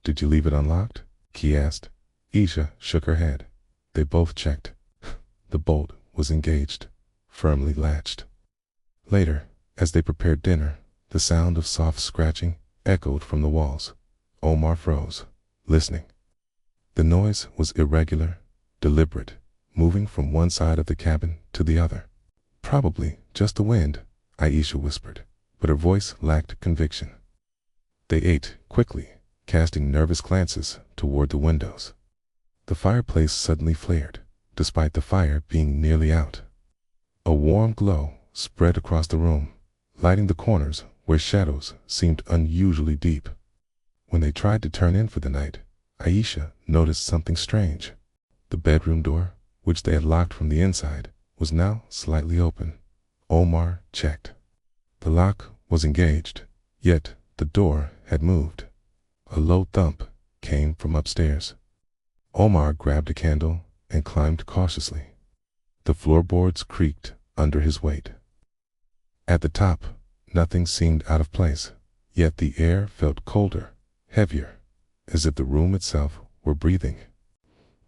"Did you leave it unlocked?" he asked. Aisha shook her head. They both checked. The bolt was engaged, firmly latched. Later, as they prepared dinner, the sound of soft scratching echoed from the walls. Omar froze, listening. The noise was irregular, deliberate, moving from one side of the cabin to the other. "Probably just the wind," Aisha whispered, but her voice lacked conviction. They ate quickly, casting nervous glances toward the windows. The fireplace suddenly flared, despite the fire being nearly out. A warm glow spread across the room, lighting the corners where shadows seemed unusually deep. When they tried to turn in for the night, Aisha noticed something strange. The bedroom door, which they had locked from the inside, was now slightly open. Omar checked. The lock was engaged, yet the door had moved. A low thump came from upstairs. Omar grabbed a candle and climbed cautiously. The floorboards creaked under his weight. At the top, nothing seemed out of place, yet the air felt colder, heavier, as if the room itself were breathing.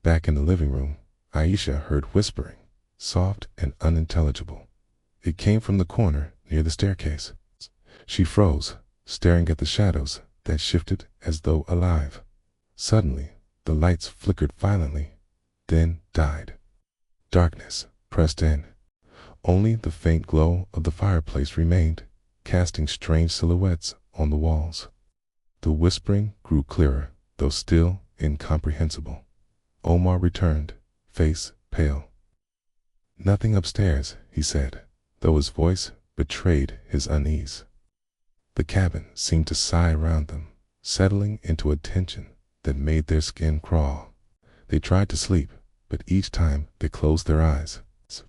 Back in the living room, Aisha heard whispering, soft and unintelligible. It came from the corner near the staircase. She froze, staring at the shadows that shifted as though alive. Suddenly, the lights flickered violently, then died. Darkness pressed in. Only the faint glow of the fireplace remained, casting strange silhouettes on the walls. The whispering grew clearer, though still incomprehensible. Omar returned, face pale. "Nothing upstairs," he said, though his voice betrayed his unease. The cabin seemed to sigh around them, settling into a tension that made their skin crawl. They tried to sleep, but each time they closed their eyes,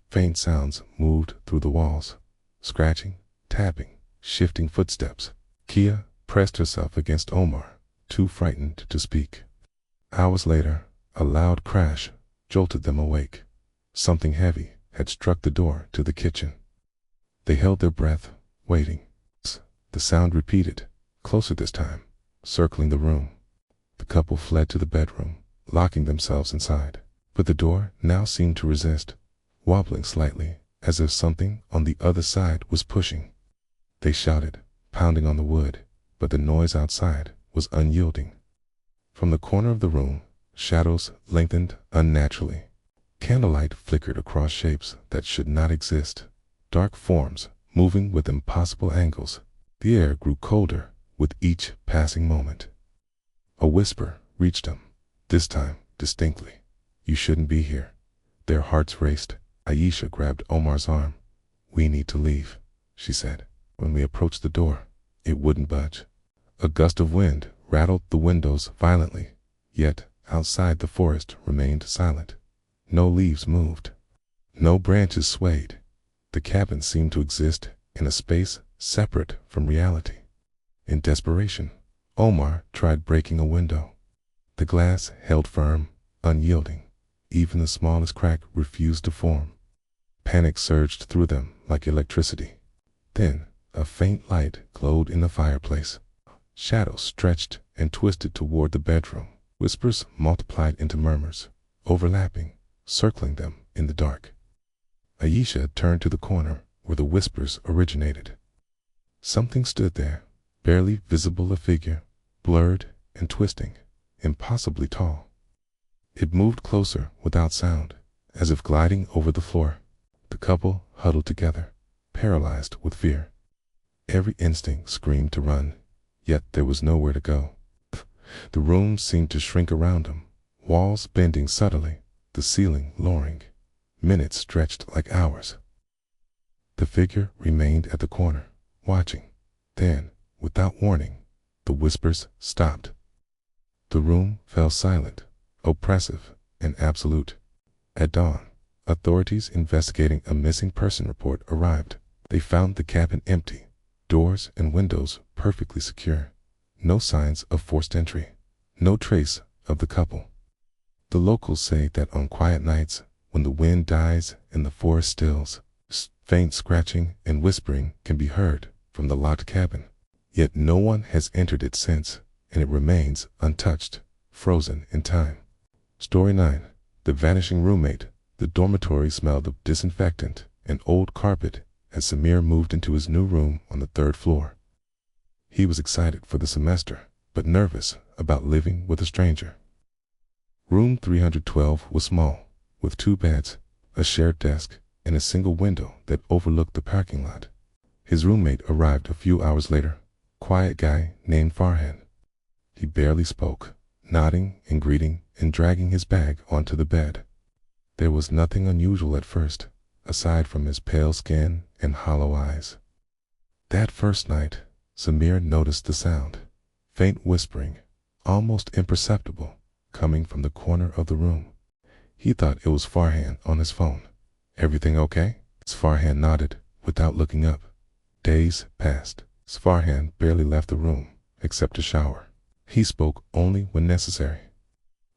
faint sounds moved through the walls. Scratching, tapping, shifting footsteps. Kia pressed herself against Omar, too frightened to speak. Hours later, a loud crash jolted them awake. Something heavy had struck the door to the kitchen. They held their breath, waiting. The sound repeated, closer this time, circling the room. The couple fled to the bedroom, locking themselves inside. But the door now seemed to resist, wobbling slightly, as if something on the other side was pushing. They shouted, pounding on the wood, but the noise outside was unyielding. From the corner of the room, shadows lengthened unnaturally. Candlelight flickered across shapes that should not exist, dark forms moving with impossible angles. The air grew colder with each passing moment. A whisper reached them, this time distinctly. "You shouldn't be here." Their hearts raced. Aisha grabbed Omar's arm. "We need to leave," she said. When we approached the door, it wouldn't budge. A gust of wind rattled the windows violently, yet outside the forest remained silent. No leaves moved. No branches swayed. The cabin seemed to exist in a space separate from reality. In desperation, Omar tried breaking a window. The glass held firm, unyielding. Even the smallest crack refused to form. Panic surged through them like electricity. Then, a faint light glowed in the fireplace. Shadows stretched and twisted toward the bedroom. Whispers multiplied into murmurs, overlapping, circling them in the dark. Aisha turned to the corner where the whispers originated. Something stood there, barely visible, a figure, blurred and twisting, impossibly tall. It moved closer without sound, as if gliding over the floor. The couple huddled together, paralyzed with fear. Every instinct screamed to run, yet there was nowhere to go. The room seemed to shrink around them, walls bending subtly, the ceiling lowering. Minutes stretched like hours. The figure remained at the corner, watching. Then, without warning, the whispers stopped. The room fell silent, oppressive and absolute. At dawn, authorities investigating a missing person report arrived. They found the cabin empty, doors and windows perfectly secure. No signs of forced entry. No trace of the couple. The locals say that on quiet nights, when the wind dies and the forest stills, faint scratching and whispering can be heard from the locked cabin. Yet no one has entered it since, and it remains untouched, frozen in time. Story 9. The Vanishing Roommate. The dormitory smelled of disinfectant and old carpet as Samir moved into his new room on the 3rd floor. He was excited for the semester, but nervous about living with a stranger. Room 312 was small, with 2 beds, a shared desk, and a single window that overlooked the parking lot. His roommate arrived a few hours later, quiet guy named Farhan. He barely spoke, nodding and greeting and dragging his bag onto the bed. There was nothing unusual at first, aside from his pale skin and hollow eyes. That first night, Samir noticed the sound, faint whispering, almost imperceptible, coming from the corner of the room. He thought it was Farhan on his phone. "Everything okay?" Farhan nodded, without looking up. Days passed. Farhan barely left the room, except to shower. He spoke only when necessary.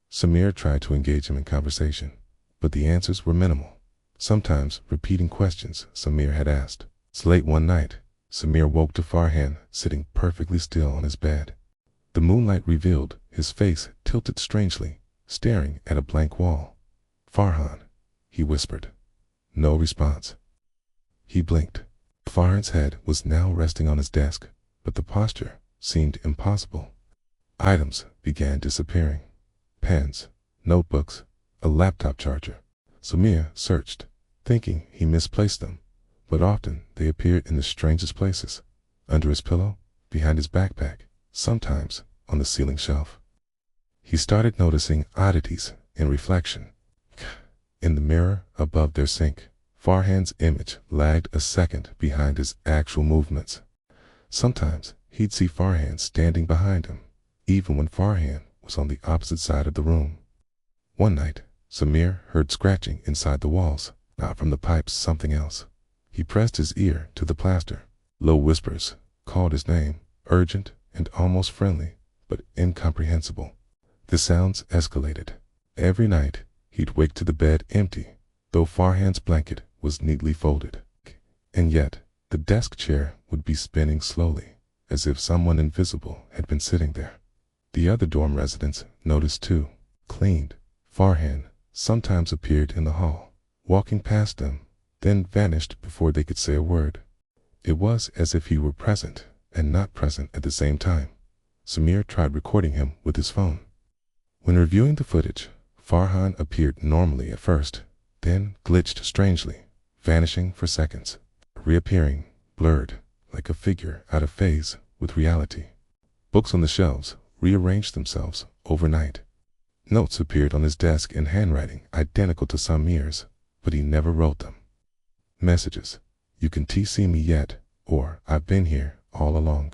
Samir tried to engage him in conversation, but the answers were minimal, sometimes repeating questions Samir had asked. Late one night, Samir woke to Farhan sitting perfectly still on his bed. The moonlight revealed his face tilted strangely, staring at a blank wall. "Farhan," he whispered. No response. He blinked. Farhan's head was now resting on his desk, but the posture seemed impossible. Items began disappearing. Pens, notebooks, a laptop charger. Samir searched, thinking he misplaced them, but often they appeared in the strangest places. Under his pillow, behind his backpack, sometimes on the ceiling shelf. He started noticing oddities in reflection. In the mirror above their sink, Farhan's image lagged a second behind his actual movements. Sometimes he'd see Farhan standing behind him, even when Farhan was on the opposite side of the room. One night, Samir heard scratching inside the walls, not from the pipes, something else. He pressed his ear to the plaster. Low whispers called his name, urgent and almost friendly, but incomprehensible. The sounds escalated. Every night, he'd wake to the bed empty, though Farhan's blanket was neatly folded. And yet, the desk chair would be spinning slowly, as if someone invisible had been sitting there. The other dorm residents noticed too. Cleaned. Farhan sometimes appeared in the hall, walking past them, then vanished before they could say a word. It was as if he were present and not present at the same time. Samir tried recording him with his phone. When reviewing the footage, Farhan appeared normally at first, then glitched strangely, vanishing for seconds, reappearing, blurred, like a figure out of phase with reality. Books on the shelves rearranged themselves overnight. Notes appeared on his desk in handwriting identical to Samir's, but he never wrote them. Messages: "You can see me yet," or "I've been here all along."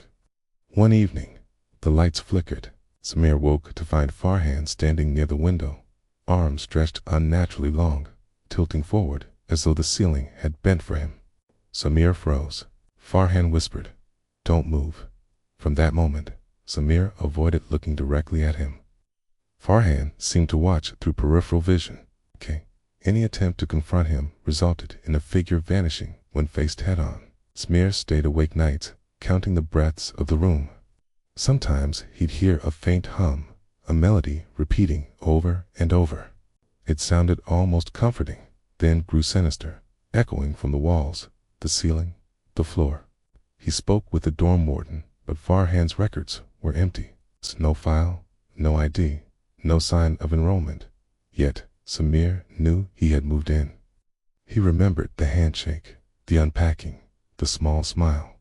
One evening, the lights flickered. Samir woke to find Farhan standing near the window, arms stretched unnaturally long, tilting forward as though the ceiling had bent for him. Samir froze. Farhan whispered, "Don't move." From that moment, Samir avoided looking directly at him. Farhan seemed to watch through peripheral vision. Any attempt to confront him resulted in a figure vanishing when faced head-on. Samir stayed awake nights, counting the breaths of the room. Sometimes he'd hear a faint hum, a melody repeating over and over. It sounded almost comforting, then grew sinister, echoing from the walls, the ceiling, the floor. He spoke with the dorm warden, but Farhan's records were empty. No file, no ID, no sign of enrollment. Yet Samir knew he had moved in. He remembered the handshake, the unpacking, the small smile.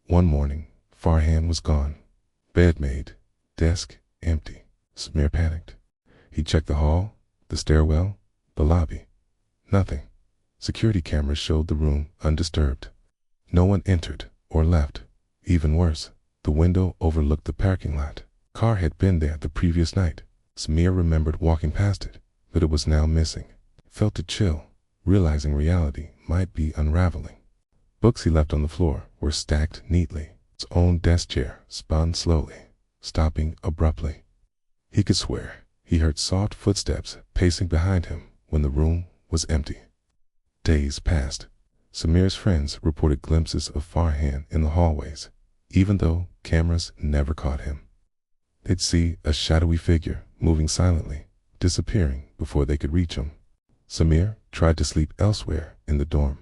One morning, Farhan was gone. Bed made, desk empty. Samir panicked. He checked the hall, the stairwell, the lobby. Nothing. Security cameras showed the room undisturbed. No one entered or left. Even worse, the window overlooked the parking lot. Car had been there the previous night. Samir remembered walking past it, but it was now missing. Felt a chill, realizing reality might be unraveling. Books he left on the floor were stacked neatly. His own desk chair spun slowly, stopping abruptly. He could swear he heard soft footsteps pacing behind him when the room was empty. Days passed. Samir's friends reported glimpses of Farhan in the hallways, even though cameras never caught him. They'd see a shadowy figure moving silently, disappearing before they could reach him. Samir tried to sleep elsewhere in the dorm.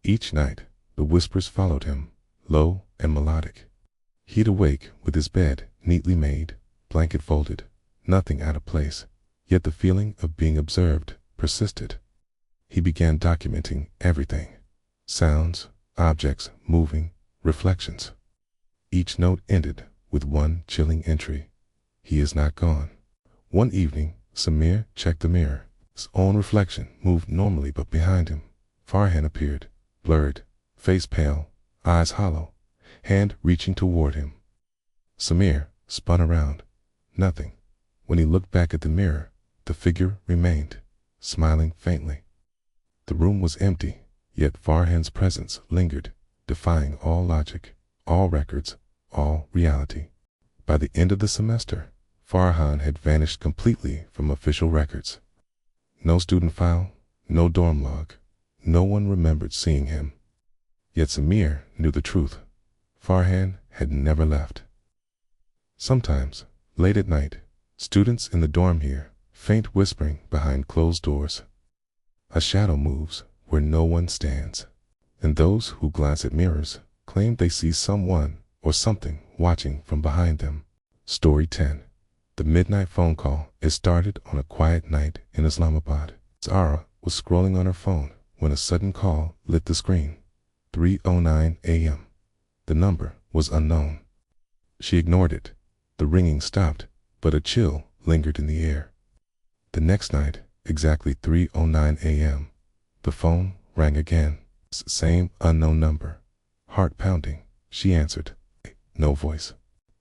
Each night, the whispers followed him, low and melodic. He'd awake with his bed neatly made, blanket folded, nothing out of place, yet the feeling of being observed persisted. He began documenting everything: sounds, objects moving, reflections. Each note ended with one chilling entry: "He is not gone." One evening, Samir checked the mirror. His own reflection moved normally, but behind him, Farhan appeared, blurred, face pale, eyes hollow, hand reaching toward him. Samir spun around. Nothing. When he looked back at the mirror, the figure remained, smiling faintly. The room was empty, yet Farhan's presence lingered, defying all logic, all records, all reality. By the end of the semester, Farhan had vanished completely from official records. No student file, no dorm log. No one remembered seeing him. Yet Samir knew the truth. Farhan had never left. Sometimes, late at night, students in the dorm hear faint whispering behind closed doors. A shadow moves where no one stands, and those who glance at mirrors claim they see someone or something watching from behind them. Story 10. The midnight phone call. It started on a quiet night in Islamabad. Zara was scrolling on her phone when a sudden call lit the screen. 3:09 a.m. The number was unknown. She ignored it. The ringing stopped, but a chill lingered in the air. The next night, exactly 3:09 a.m., the phone rang again. Same unknown number. Heart pounding, she answered. No voice.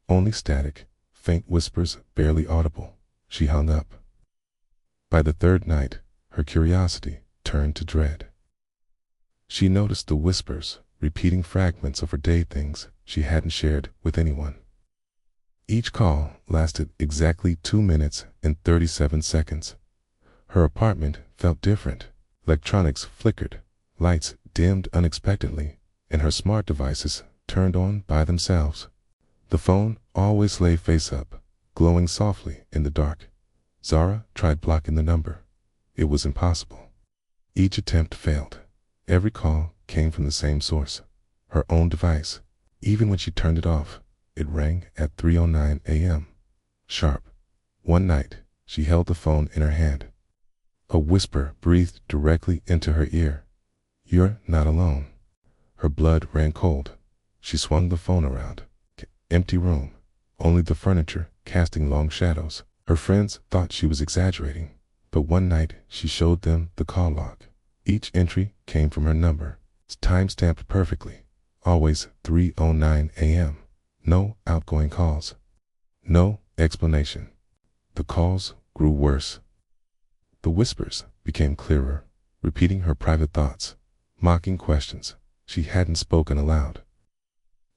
Only static, faint whispers barely audible. She hung up. By the third night, her curiosity turned to dread. She noticed the whispers, repeating fragments of her day things she hadn't shared with anyone. Each call lasted exactly 2 minutes and 37 seconds. Her apartment felt different. Electronics flickered, lights dimmed unexpectedly, and her smart devices turned on by themselves. The phone always lay face up, glowing softly in the dark. Zara tried blocking the number. It was impossible. Each attempt failed. Every call came from the same source, her own device. Even when she turned it off, it rang at 3:09 a.m. sharp. One night, she held the phone in her hand. A whisper breathed directly into her ear. "You're not alone." Her blood ran cold. She swung the phone around. Empty room, only the furniture casting long shadows. Her friends thought she was exaggerating, but one night she showed them the call log. Each entry came from her number, time-stamped perfectly. Always 3:09 a.m. No outgoing calls. No explanation. The calls grew worse. The whispers became clearer, repeating her private thoughts, mocking questions she hadn't spoken aloud.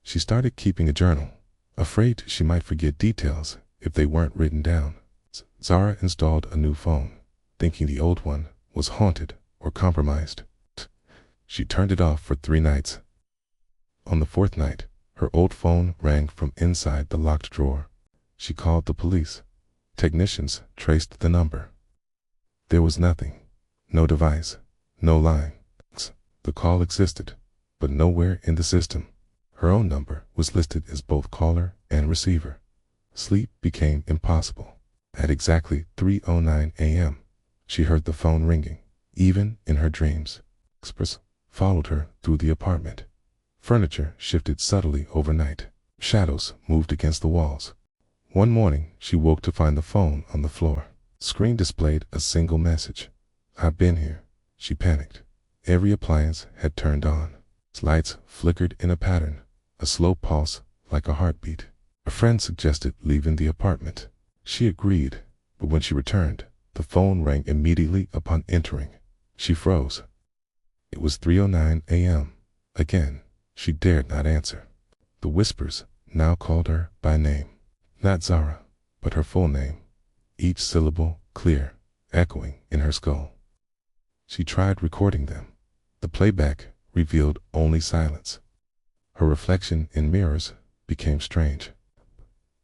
She started keeping a journal, afraid she might forget details if they weren't written down. Zara installed a new phone, thinking the old one was haunted or compromised. She turned it off for 3 nights. On the 4th night, her old phone rang from inside the locked drawer. She called the police. Technicians traced the number. There was nothing. No device. No line. The call existed, but nowhere in the system. Her own number was listed as both caller and receiver. Sleep became impossible. At exactly 3:09 a.m., she heard the phone ringing, even in her dreams. Whispers followed her through the apartment. Furniture shifted subtly overnight. Shadows moved against the walls. One morning, she woke to find the phone on the floor. Screen displayed a single message. "I've been here." She panicked. Every appliance had turned on. Lights flickered in a pattern, a slow pulse like a heartbeat. A friend suggested leaving the apartment. She agreed, but when she returned, the phone rang immediately upon entering. She froze. It was 3:09 a.m. Again, she dared not answer. The whispers now called her by name. Not Zara, but her full name, each syllable clear, echoing in her skull. She tried recording them. The playback revealed only silence. Her reflection in mirrors became strange.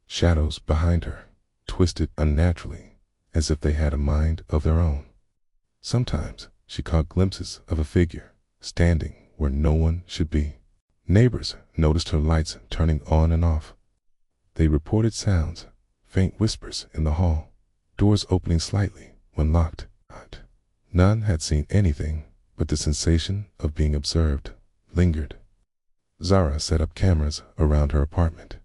Shadows behind her twisted unnaturally, as if they had a mind of their own. Sometimes she caught glimpses of a figure standing where no one should be. Neighbors noticed her lights turning on and off. They reported sounds, faint whispers in the hall, doors opening slightly when locked. None had seen anything, but the sensation of being observed lingered. Zara set up cameras around her apartment.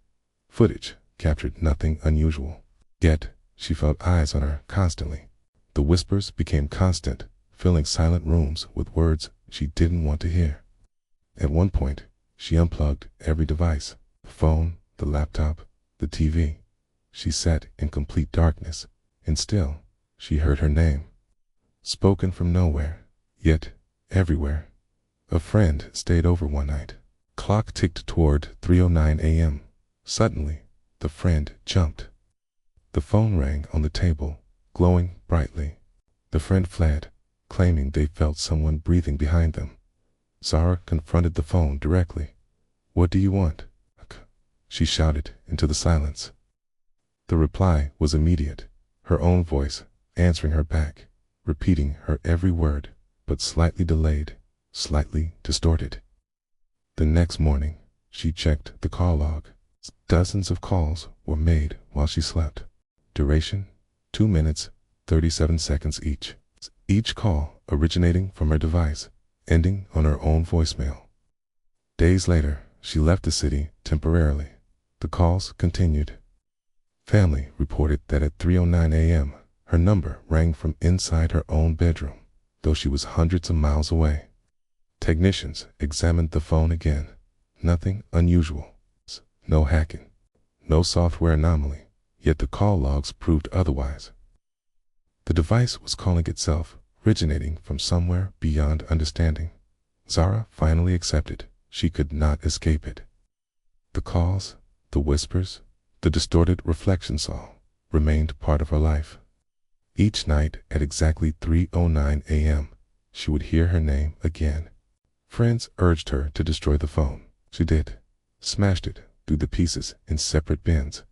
Footage captured nothing unusual. Yet, she felt eyes on her constantly. The whispers became constant, filling silent rooms with words she didn't want to hear. At one point, she unplugged every device, the phone, the laptop, the TV. She sat in complete darkness, and still, she heard her name. Spoken from nowhere, yet everywhere. A friend stayed over one night. Clock ticked toward 3:09 a.m. Suddenly, the friend jumped. The phone rang on the table, glowing brightly. The friend fled, claiming they felt someone breathing behind them. Zara confronted the phone directly. "What do you want?" she shouted into the silence. The reply was immediate, her own voice answering her back, repeating her every word, but slightly delayed, slightly distorted. The next morning, she checked the call log. Dozens of calls were made while she slept. Duration, 2 minutes, 37 seconds each. Each call originating from her device, ending on her own voicemail. Days later, she left the city temporarily. The calls continued. Family reported that at 3:09 a.m., her number rang from inside her own bedroom, though she was hundreds of miles away. Technicians examined the phone again. Nothing unusual. No hacking. No software anomaly. Yet the call logs proved otherwise. The device was calling itself, originating from somewhere beyond understanding. Zara finally accepted she could not escape it. The calls, the whispers, the distorted reflections all remained part of her life. Each night at exactly 3:09 a.m., she would hear her name again. Friends urged her to destroy the phone. She did. Smashed it through the pieces in separate bins.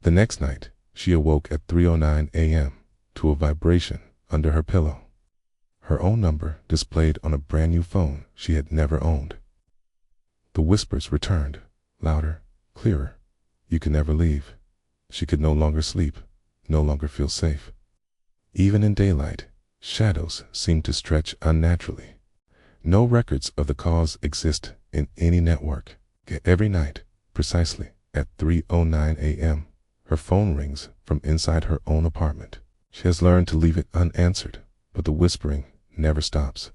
The next night, she awoke at 3:09 a.m. to a vibration under her pillow. Her own number displayed on a brand new phone she had never owned. The whispers returned, louder, clearer. You can never leave. She could no longer sleep, no longer feel safe. Even in daylight, shadows seemed to stretch unnaturally. No records of the cause exist in any network. Every night, precisely at 3:09 a.m., her phone rings from inside her own apartment. She has learned to leave it unanswered, but the whispering never stops.